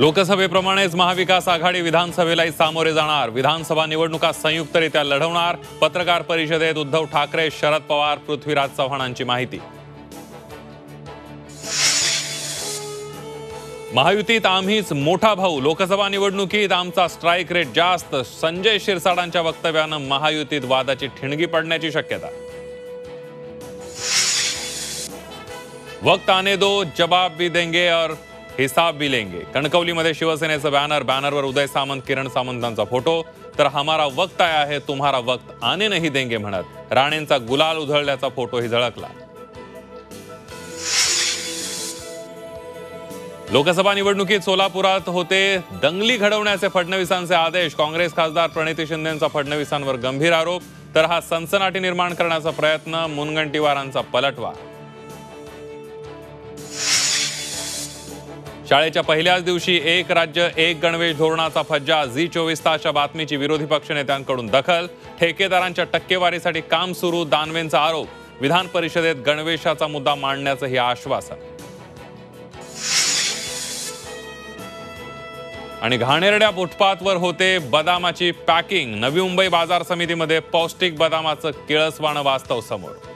लोकसभेप्रमाणेच महाविकास आघाडी विधानसभेलाही सामोरे जाणार। विधानसभा निवडणुका संयुक्तरित्या लढवणार। पत्रकार परिषदेत उद्धव ठाकरे, शरद पवार, पृथ्वीराज चव्हाणांची माहिती। महायुतीत आम्हीच मोठा भाऊ, लोकसभा निवडणुकीत आमचा स्ट्राइक रेट जास्त। संजय शिरसाटांच्या वक्तव्यानं महायुतीत वादाची ठिणगी पडण्याची शक्यता। वक्त आने दो, जवाब भी देंगे और हिसाब भी लेंगे। कणकवलीमध्ये शिवसेनेचं बॅनरवर उदय सामंत, किरण सामंतांचा फोटो, तर हमारा वक्त आया है, तुम्हारा वक्त आने नहीं देंगे म्हणत राणेंचा गुलाल उधळल्याचा फोटोही झळकला। लोकसभा निवडणुकीत सोलापुरात होते दंगली घडवण्याचे फडणवीसांचे आदेश। काँग्रेस खासदार प्रणिती शिंदेंचा फडणवीसांवर गंभीर आरोप, तर हा सनसनाटी निर्माण करण्याचा प्रयत्न, मुनगंटीवारांचा पलटवार। शाळेच्या पहिल्याच दिवशी एक राज्य एक गणवेश धोरणाचा फज्जा। झी24 तासच्या बातमीची विरोधी पक्षनेत्यांकडून दखल। ठेकेदारांच्या टक्केवारीसाठी काम सुरू, दानवेंचा आरोप। विधान परिषदेत गणवेशाचा मुद्दा मांडण्याचंही आश्वासन। आणि घाणेरड्या फुटपाथवर होते बदामाची पॅकिंग। नवी मुंबई बाजार समितीमध्ये पौष्टिक बदामाचं किळसवाणं वास्तव समोर।